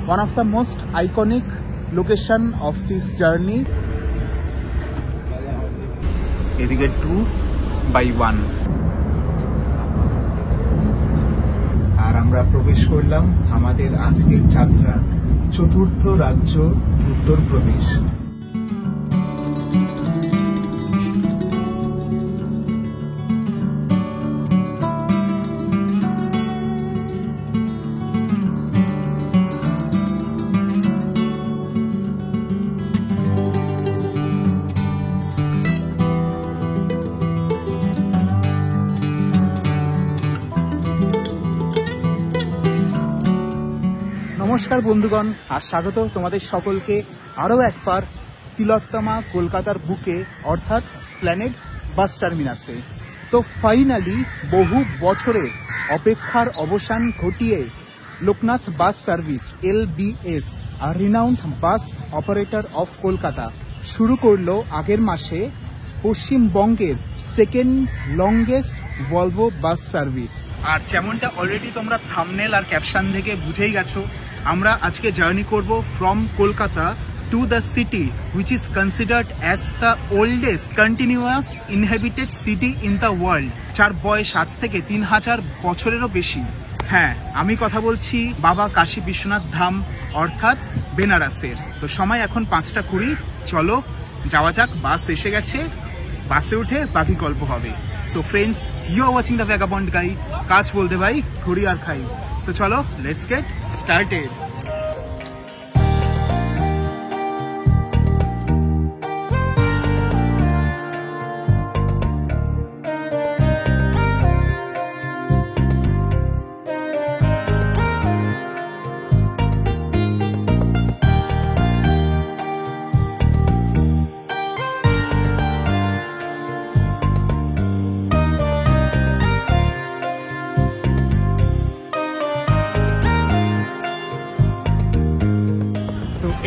one of the most iconic location of this journey. এদিকে 2/1 আর আমরা প্রবেশ করলাম আমাদের আজকের যাত্রা চতুর্থ রাজ্য উত্তরপ্রদেশ। নমস্কার বন্ধুগণ, আর স্বাগত তোমাদের সকলকে আরও একবার তিলোত্তমা কলকাতার বুকে অর্থাৎ স্প্ল্যানেড বাস টার্মিনাসে। তো ফাইনালি বহু বছরের অপেক্ষার অবসান ঘটিয়ে লোকনাথ বাস সার্ভিস LBS আর renowned bus operator of Kolkata শুরু করলো আগের মাসে পশ্চিমবঙ্গের second longest Volvo bus service. আর যেমনটা অলরেডি তোমরা থাম্বনেল আর ক্যাপশন থেকে বুঝেই গেছো, আমরা আজকে জার্নি করব from Kolkata to the city which is considered as the oldest continuous inhabited city in the world, যার বয়স আজ থেকে 3000 বছরেরও বেশি। হ্যাঁ, আমি কথা বলছি বাবা কাশী বিশ্বনাথ ধাম অর্থাৎ বেনারসের। তো সময় এখন 5:20, চলো যাওয়া যাক। বাস এসে গেছে, বাসে উঠে বাকি গল্প হবে। So friends, you are watching the vagabond guy, কাজ বলতে ভাই ঘুরি আর খাই। সো চলো, লেটস গেট স্টার্টেড।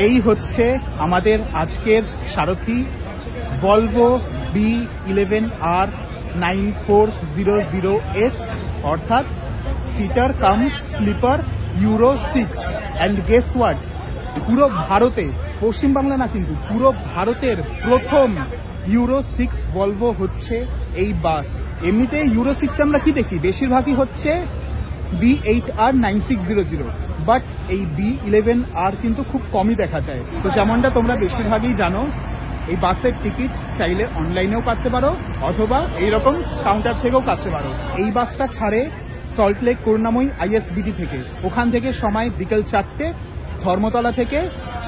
এই হচ্ছে আমাদের আজকের সারথি, ভলভো B11R9400S অর্থাৎ seater cum sleeper Euro 6। And guess what, পুরো ভারতে, পশ্চিমবাংলা না কিন্তু পুরো ভারতের প্রথম ইউরো 6 ভলভো হচ্ছে এই বাস। এমনিতে ইউরো 6 আমরা কি দেখি, বেশিরভাগই হচ্ছে B8R9600, বাট এই B11R কিন্তু খুব কমই দেখা যায়। তো যেমনটা তোমরা বেশিরভাগই জানো, এই বাসের টিকিট চাইলে অনলাইনেও কাটতে পারো অথবা এইরকম কাউন্টার থেকেও কাটতে পারো। এই বাসটা ছাড়ে সল্টলেক করুণাময়ী ISBT থেকে, ওখান থেকে সময় বিকেল 4টে, ধর্মতলা থেকে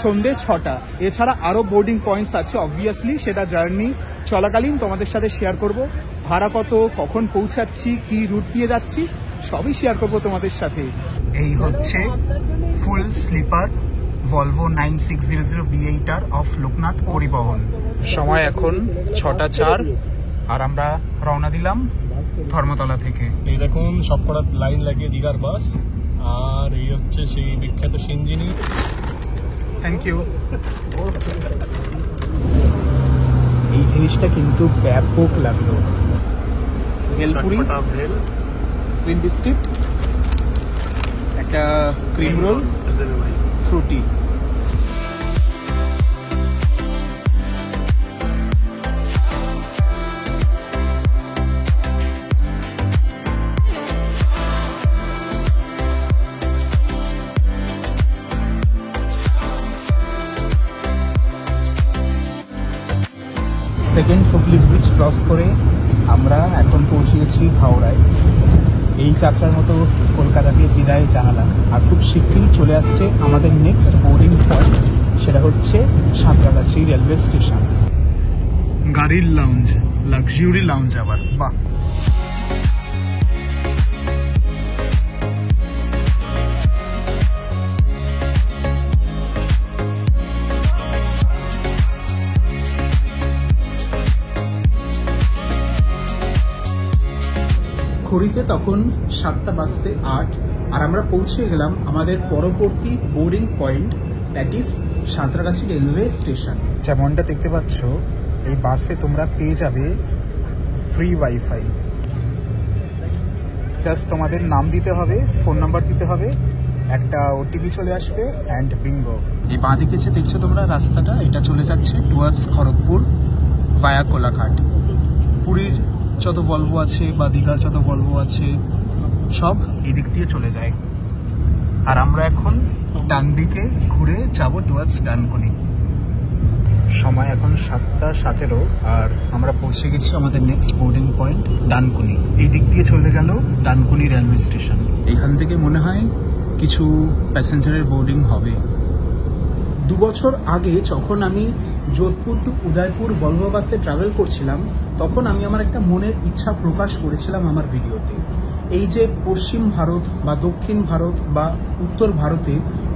সন্ধ্যে 6টা। এছাড়া আরও বোর্ডিং পয়েন্টস আছে, অবভিয়াসলি সেটা জার্নি চলাকালীন তোমাদের সাথে শেয়ার করব। ভাড়া কত, কখন পৌঁছাচ্ছি, কি রুট দিয়ে যাচ্ছি, সবই শেয়ার করবো তোমাদের সাথে। এই হচ্ছে full sleeper Volvo 9600 B8R of Loknath Paribahan. সময় এখন 6:04 আর আমরা রওনা দিলাম ধর্মতলা থেকে। এই দেখুন সবকটা লাইন লাগিয়ে দীঘার বাস, আর এই হচ্ছে সেই বিখ্যাত সিঞ্জিনি। Thank you. এই জিনিসটা কিন্তু ব্যাপক লাগলো। ভেলপুরি, ক্রিম বিস্কিট, একটা cream roll, Frooti. Second Hooghly bridge cross করে আমরা এখন পৌঁছে গেছি হাওড়ায়। এই যাত্রার মতো কলকাতাকে বিদায় জানালাম, আর খুব শীঘ্রই চলে আসছে আমাদের নেক্সট বোর্ডিং পয়েন্ট, সেটা হচ্ছে সাঁতরাগাছি রেলওয়ে স্টেশন। গাড়ির লাউঞ্জ, লাক্সারি লাউঞ্জ আবার, বাহ। ঘড়িতে তখন 7:08 আর আমরা পৌঁছে গেলাম আমাদের পরবর্তী boarding point, that is Santragachi railway station. যেমনটা দেখতে পাচ্ছ, এই বাসে তোমরা পেয়ে যাবে ফ্রি ওয়াইফাই। জাস্ট তোমাদের নাম দিতে হবে, ফোন নাম্বার দিতে হবে, একটা ওটিপি চলে আসবে অ্যান্ড বিঙ্গো। এই বাঁ দিকে যে দেখছো তোমরা রাস্তাটা, এটা চলে যাচ্ছে টুয়ার্ডস খড়গপুর ভায়া কোলাঘাট। পুরীর যত ভলভো আছে বা দীঘার যত ভলভো আছে সব এদিক দিয়ে চলে যায়। আর আমরা এখন ডান দিকে ঘুরে যাব টুয়ার্ডস ডানকুনি। সময় এখন 7:17 আর আমরা পৌঁছে গেছি আমাদের নেক্সট বোর্ডিং পয়েন্ট ডানকুনি। এই দিক দিয়ে চলে গেল ডানকুনি রেলওয়ে স্টেশন। এখান থেকে মনে হয় কিছু প্যাসেঞ্জারের বোর্ডিং হবে। 2 বছর আগে যখন আমি যোধপুর টু উদয়পুর ভলভো বাসে ট্রাভেল করছিলাম, তখন আমি আমার একটা মনের ইচ্ছা প্রকাশ করেছিলাম আমার ভিডিওতে। এই যে পশ্চিম ভারত বা দক্ষিণ ভারত বা উত্তর ভারতে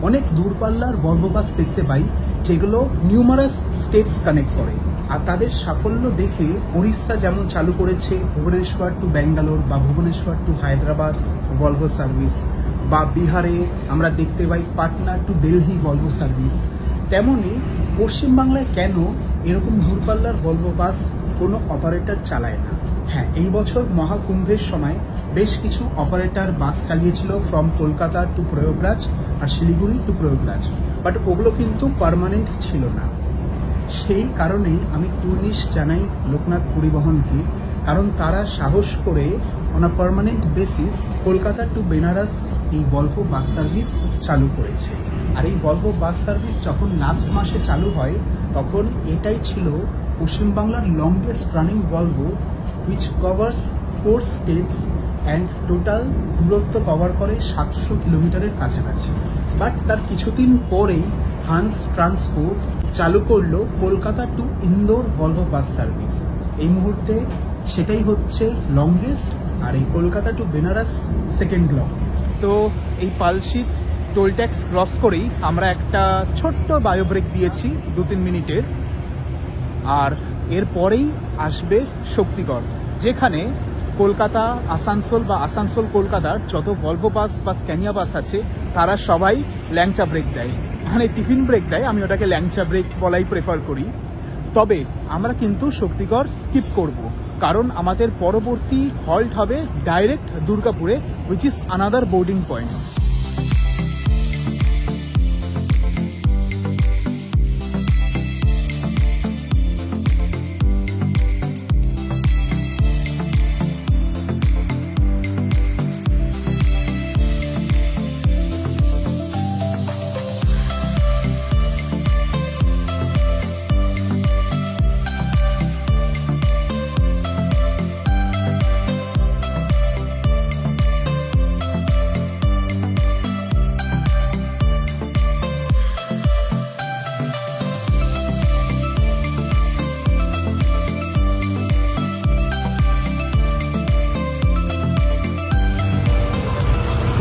অনেক দূরপাল্লার ভলভো বাস দেখতে পাই, যেগুলো নিউমারাস স্টেটস কানেক্ট করে। আর তাদের সাফল্য দেখে উড়িষ্যা যেমন চালু করেছে ভুবনেশ্বর টু ব্যাঙ্গালোর বা Bhubaneswar to Hyderabad Volvo service, বা বিহারে আমরা দেখতে পাই Patna to Delhi Volvo service, তেমনই পশ্চিমবাংলায় কেন এরকম দূরপাল্লার ভলভো বাস কোনো অপারেটর চালায় না? হ্যাঁ, এই বছর মহাকুম্ভের সময় বেশ কিছু অপারেটর বাস চালিয়েছিল ফ্রম কলকাতা টু প্রয়াগরাজ আর শিলিগুড়ি টু প্রয়াগরাজ, বাট ওগুলো কিন্তু পার্মানেন্ট ছিল না। সেই কারণেই আমি কুর্নিশ জানাই লোকনাথ পরিবহনকে, কারণ তারা সাহস করে on a permanent basis Kolkata to Benares এই ভলভো বাস সার্ভিস চালু করেছে। আর এই ভলভো বাস সার্ভিস যখন লাস্ট মাসে চালু হয়, তখন এটাই ছিল পশ্চিমবাংলার longest running Volvo, which covers 4 states and total দূরত্ব কভার করে 700 কিলোমিটারের কাছাকাছি। বাট তার কিছুদিন পরেই হান্স ট্রান্সপোর্ট চালু করলো Kolkata to Indore Volvo bus service. এই মুহূর্তে সেটাই হচ্ছে লংগেস্ট, আর এই Kolkata to Benares second longest. তো এই পালশিপ টোল ট্যাক্স ক্রস করেই আমরা একটা ছোট্ট বায়ো ব্রেক দিয়েছি 2-3 মিনিটের। আর এরপরেই আসবে শক্তিগড়, যেখানে কলকাতা আসানসোল বা আসানসোল কলকাতার যত ভলভো বাস বা স্ক্যানিয়া বাস আছে তারা সবাই ল্যাংচা ব্রেক দেয়, মানে টিফিন ব্রেক দেয়। আমি ওটাকে ল্যাংচা ব্রেক বলাই প্রেফার করি। তবে আমরা কিন্তু শক্তিগড় স্কিপ করব, কারণ আমাদের পরবর্তী হল্ট হবে ডাইরেক্ট দুর্গাপুরে, which is another boarding point.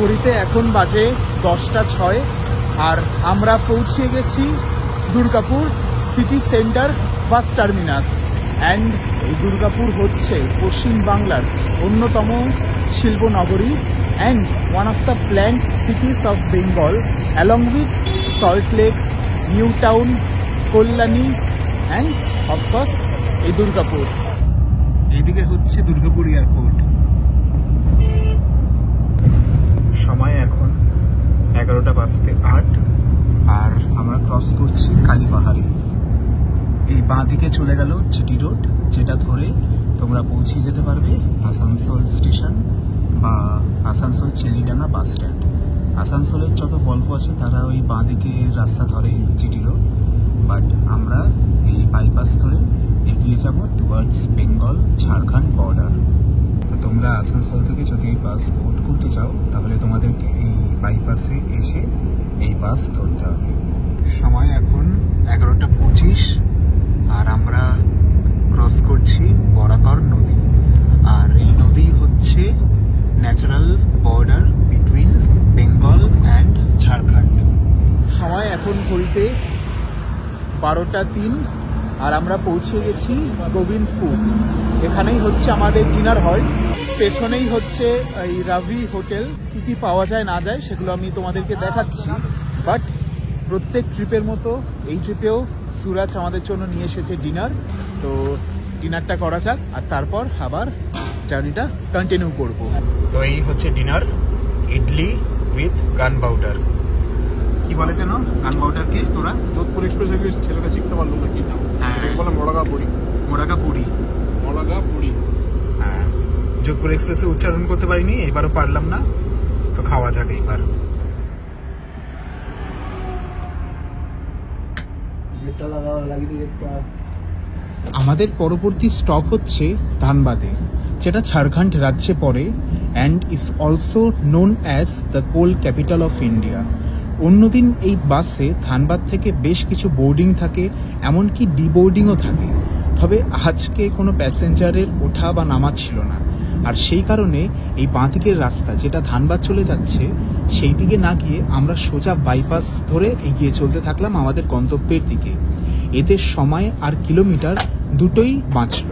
ঘড়িতে এখন বাজে 10:06 আর আমরা পৌঁছে গেছি Durgapur city centre bus terminus. And এই দুর্গাপুর হচ্ছে পশ্চিমবাংলার অন্যতম শিল্পনগরী and one of the planned cities of Bengal, along with Salt Lake, New Town, Kalyani and of course এই দুর্গাপুর। এইদিকে হচ্ছে দুর্গাপুর এয়ারপোর্ট। সময় এখন 11:08 আর আমরা ক্রস করছি কালীপাহাড়ি। এই বাঁ দিকে চলে গেল জিটি রোড, যেটা ধরে তোমরা পৌঁছে যেতে পারবে আসানসোল স্টেশন বা আসানসোল চিল্লিডাঙ্গা বাস স্ট্যান্ড। আসানসোলের যত ভলভো আছে তারা ওই বাঁ দিকে রাস্তা ধরে জিটি রোড, বাট আমরা এই বাইপাস ধরে এগিয়ে যাব টুয়ার্ডস বেঙ্গল ঝাড়খণ্ড বর্ডার। তো তোমরা আসানসোল থেকে যদি বাস বোর্ড করতে চাও তাহলে তোমাদেরকে এই বাইপাসে এসে এই বাস ধরতে হবে। সময় এখন 11:25 আর আমরা ক্রস করছি বরাকর নদী। আর এই নদী হচ্ছে natural border between Bengal and Jharkhand. সময় এখন ঘড়িতে 12:03 আর আমরা পৌঁছে গেছি গোবিন্দপুর। এখানেই হচ্ছে আমাদের ডিনার হল। পেছনেই হচ্ছে এই রাভি হোটেল। কী কী পাওয়া যায় না যায় সেগুলো আমি তোমাদেরকে দেখাচ্ছি। বাট প্রত্যেক ট্রিপের মতো এই ট্রিপেও সুরাজ আমাদের জন্য নিয়ে এসেছে ডিনার। তো ডিনারটা করা যাক আর তারপর আবার জার্নিটা কন্টিনিউ করব। তো এই হচ্ছে ডিনার, ইডলি, উইথ গান পাউডার। কি বলেছে না গান পাউডারকে তোরা? যোধপুর এক্সপ্রেসে ছেলেটা শিখতে পারলো না কি নাম? হ্যাঁ, বলে মোড়াগা পুরি। মোড়াগা পুরি, মোড়াগা পুরি। হ্যাঁ, যোধপুর এক্সপ্রেসে উচ্চারণ করতে পারিনি, এবারও পারলাম না, তো খাওয়া যাক এইবার। আমাদের পরবর্তী স্টপ হচ্ছে ধানবাদে, যেটা ঝাড়খণ্ড রাজ্যে পড়ে and is also known as the coal capital of India. অন্যদিন এই বাসে ধানবাদ থেকে বেশ কিছু বোর্ডিং থাকে, এমনকি ডিবোর্ডিংও থাকে। তবে আজকে কোনো প্যাসেঞ্জারের ওঠা বা নামা ছিল না, আর সেই কারণে এই বাঁদিকের রাস্তা যেটা ধানবাদ চলে যাচ্ছে সেই দিকে না গিয়ে আমরা সোজা বাইপাস ধরে এগিয়ে চলতে থাকলাম আমাদের গন্তব্যের দিকে। এতে সময় আর কিলোমিটার দুটোই বাঁচল।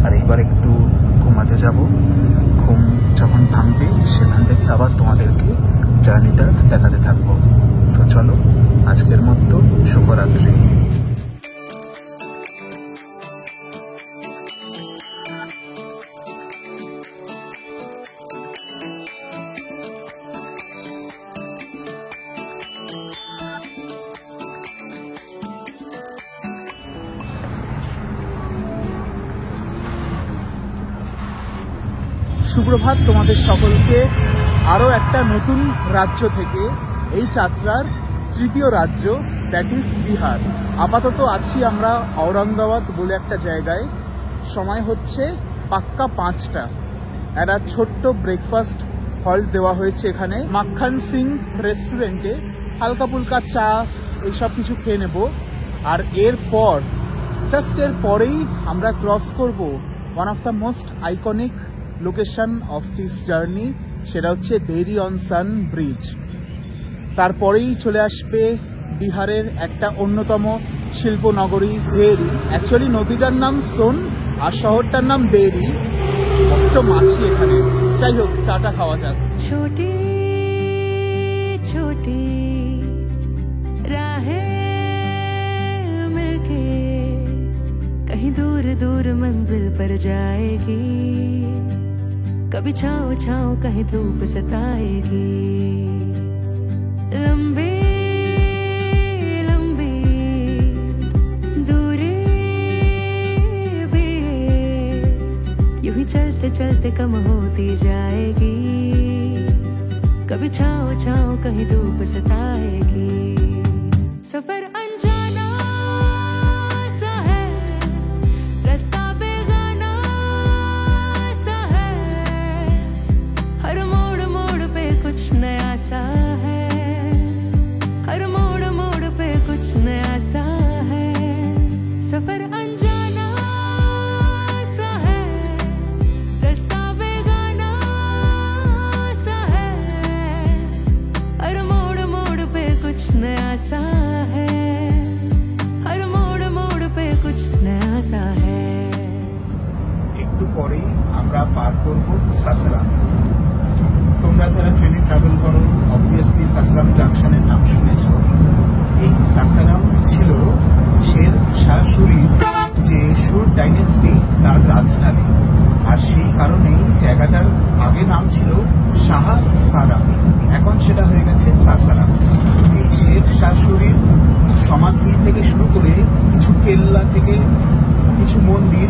আর এইবার একটু ঘুমাতে যাব। ঘুম যখন ভাঙবে সেখান থেকে আবার তোমাদেরকে জার্নিটা দেখাতে থাকবো। সো চলো, আজকের মতো শুভরাত্রি। সুপ্রভাত তোমাদের সকলকে আরও একটা নতুন রাজ্য থেকে, এই যাত্রার তৃতীয় রাজ্য, দ্যাট ইজ বিহার। আপাতত আছি আমরা ঔরঙ্গাবাদ বলে একটা জায়গায়। সময় হচ্ছে পাক্কা 5টা। একটা ছোট্ট ব্রেকফাস্ট হল্ট দেওয়া হয়েছে এখানে মাখন সিং রেস্টুরেন্টে। হালকা ফুলকা চা এইসব কিছু খেয়ে নেব, আর এরপর জাস্ট এর পরেই আমরা ক্রস করব one of the most iconic location of this journey, সেটা হচ্ছে দেহরি অন সান ব্রিজ। তারপরেই চলে আসবে বিহারের একটা অন্যতম শিল্পনগরী দেহরি। অ্যাকচুয়ালি নদীটার নাম সোন আর শহরটার নাম দেহরি। বড্ড মাছি এখানে। যাই হোক, চাটা খাওয়া যাক। ছোটি ছোটি राहें मिलके कहीं दूर दूर मंजिल पर जाएगी, कभी छाँव छाँव कहीं धूप सताएगी। लंबी लंबी दूरी भी यूं ही चलते चलते कम होती जाएगी, कभी छाँव छाँव कहीं धूप सताएगी। सफर अनजाना सा है, रास्ता बेगाना सा है, हर मोड़ मोड़ पे कुछ नया सा है, हर मोड़ मोड़ पे कुछ नया सा है। सफर अनजाना सा है, रास्ता बेगाना सा है, हर मोड़ मोड़ पे कुछ नया सा है, हर मोड़ मोड़ पे कुछ नया सा है। একটু পরেই আমরা পার করব সাসারাম। তোমরা যারা ট্রেনে ট্রাভেল করো অবভিয়াসলি সাসারাম জাংশনের নাম শুনেছ। এই সাসারাম ছিল শের শাহ সুরির, যে সুর ডাইনেস্টি তার রাজধানী, আর সেই কারণেই জায়গাটার আগে নাম ছিল শাহ সারাম, এখন সেটা হয়ে গেছে সাসারাম। এই শের শাহ সুরির সমাধি মাথি থেকে শুরু করে কিছু কেল্লা থেকে কিছু মন্দির,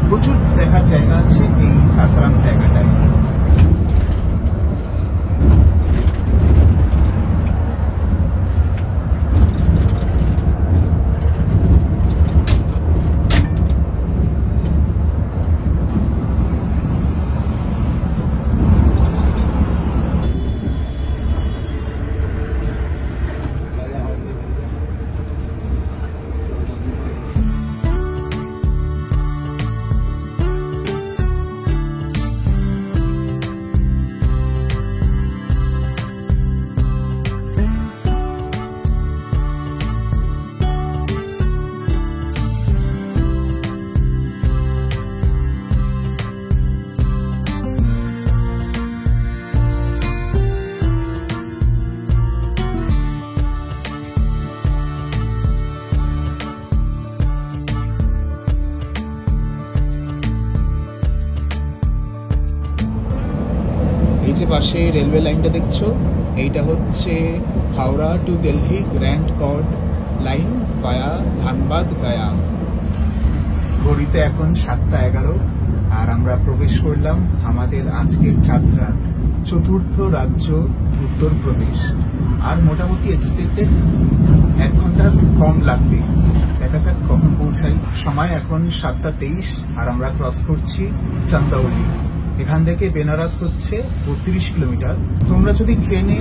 প্রচুর দেখার জায়গা আছে এই সাসারাম জায়গাটায়। এই যে পাশে রেলওয়ে লাইনটা দেখছো, এইটা হচ্ছে Howrah to Delhi Grand Chord line via Dhanbad Gaya. ঘড়িতে এখন 7:11 আর আমরা প্রবেশ করলাম আমাদের আজকের যাত্রার চতুর্থ রাজ্য উত্তরপ্রদেশ। আর মোটামুটি এক্সপেক্টেড 1 ঘন্টার কম লাগবে, দেখা যাক কখন পৌঁছাই। সময় এখন 7:23 আর আমরা ক্রস করছি চান্দাউলি। এখান থেকে বেনারস হচ্ছে 32 কিলোমিটার। তোমরা যদি ট্রেনে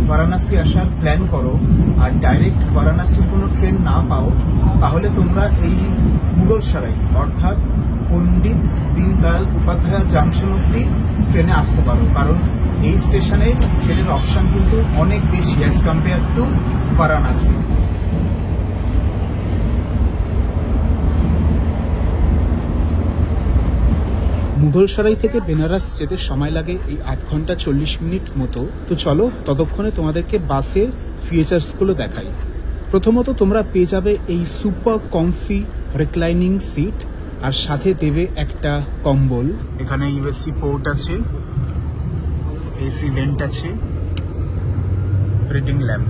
বারাণসী আসার প্ল্যান করো আর ডাইরেক্ট বারাণসীর কোনো ট্রেন না পাও, তাহলে তোমরা এই মুঘলসরাই অর্থাৎ পণ্ডিত দীনদয়াল উপাধ্যায় জাংশন অব্দি ট্রেনে আসতে পারো, কারণ এই স্টেশনে ট্রেনের অপশন কিন্তু অনেক বেশি as compare to Varanasi. Mughalsarai থেকে বেনারস যেতে সময় লাগে এই 8 ঘন্টা 40 মিনিট মতো। তো চলো ততক্ষণে তোমাদেরকে বাসের ফিচার্সগুলো দেখাই। প্রথমত তোমরা পেয়ে যাবে এই সুপার কমফি রিক্লাইনিং সিট, আর সাথে দেবে একটা কম্বল। এখানে ইউএসসি পোর্ট আছে, এসি ভেন্ট আছে, রিডিং ল্যাম্প,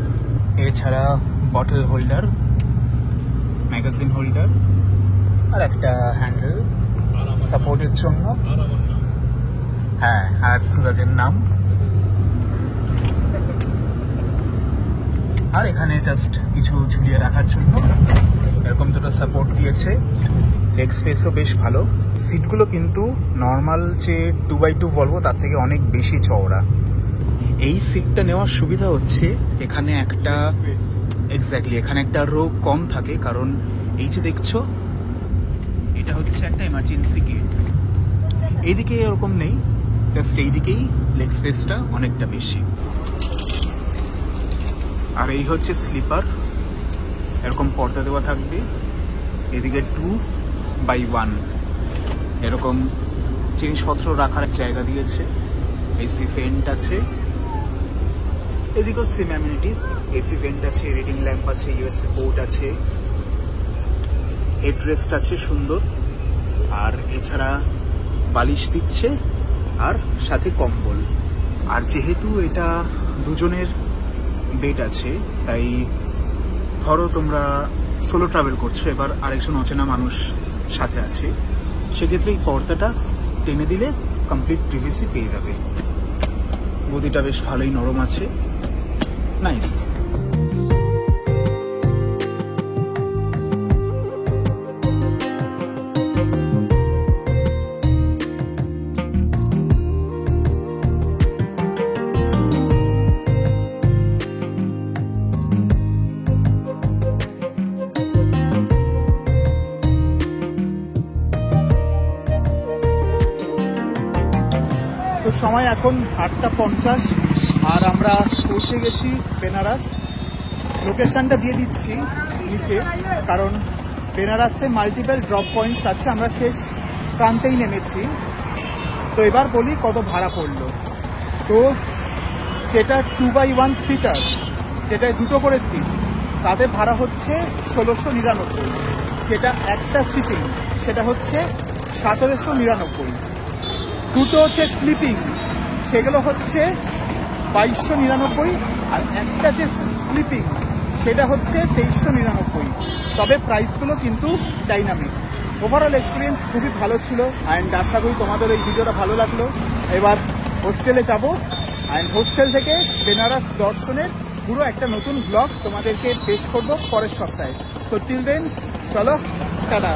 এছাড়া বটল হোল্ডার, ম্যাগাজিন হোল্ডার আর একটা হ্যান্ডেল সাপোর্টের জন্য। হ্যাঁ, আর সুরাজের নাম। আর এখানে জাস্ট কিছু ঝুলিয়ে রাখার জন্য এরকম দুটো সাপোর্ট দিয়েছে। লেগ স্পেসও বেশ ভালো। সিটগুলো কিন্তু নর্মাল যে 2x2 ভলভো তার থেকে অনেক বেশি চওড়া। এই সিটটা নেওয়ার সুবিধা হচ্ছে এখানে একটা এখানে একটা রো কম থাকে, কারণ এই যে দেখছো এটা হচ্ছে একটা এমার্জেন্সি গেট। এইদিকে এরকম নেই, জাস্ট এইদিকেই লেগ স্পেসটা অনেকটা বেশি। আর এই হচ্ছে স্লিপার, এরকম পর্দা দেওয়া থাকবে। এদিকে 2x1 এরকম জিনিসপত্র রাখার জায়গা দিয়েছে। এসি ভেন্ট আছে, এদিকেও সেম অ্যামিনিটিস। এসি ভেন্ট আছে, রিডিং ল্যাম্প আছে, ইউএসবি পোর্ট আছে, হেডরেস্ট আছে সুন্দর, আর এছাড়া বালিশ দিচ্ছে আর সাথে কম্বল। আর যেহেতু এটা দুজনের বেড আছে, তাই ধরো তোমরা সোলো ট্রাভেল করছো, এবার আরেকজন অচেনা মানুষ সাথে আছে, সেক্ষেত্রে এই পর্দাটা টেনে দিলে কমপ্লিট প্রিভেসি পেয়ে যাবে। গদিটা বেশ ভালোই নরম আছে, নাইস। সময় এখন 8:50 আর আমরা পৌঁছে গেছি বেনারস। লোকেশনটা দিয়ে দিচ্ছি নিচে, কারণ বেনারসে মাল্টিপল ড্রপ পয়েন্টস আছে, আমরা শেষ প্রান্তেই নেমেছি। তো এবার বলি কত ভাড়া পড়লো। তো যেটা 2x1 সিটার, যেটায় দুটো করে সিট, তাতে ভাড়া হচ্ছে 1699। যেটা একটা সিটিং সেটা হচ্ছে 1799। দুটো হচ্ছে স্লিপিং, সেগুলো হচ্ছে 2299। আর একটা যে স্লিপিং সেটা হচ্ছে 2399। তবে প্রাইসগুলো কিন্তু ডাইনামিক। ওভারঅল এক্সপিরিয়েন্স খুবই ভালো ছিল অ্যান্ড আশা করি তোমাদের এই ভিডিওটা ভালো লাগলো। এবার হোস্টেলে যাব অ্যান্ড হোস্টেল থেকে বেনারস দর্শনের পুরো একটা নতুন ব্লগ তোমাদেরকে পেশ করবো পরের সপ্তাহে। সো টিল দেন চলো টাটা।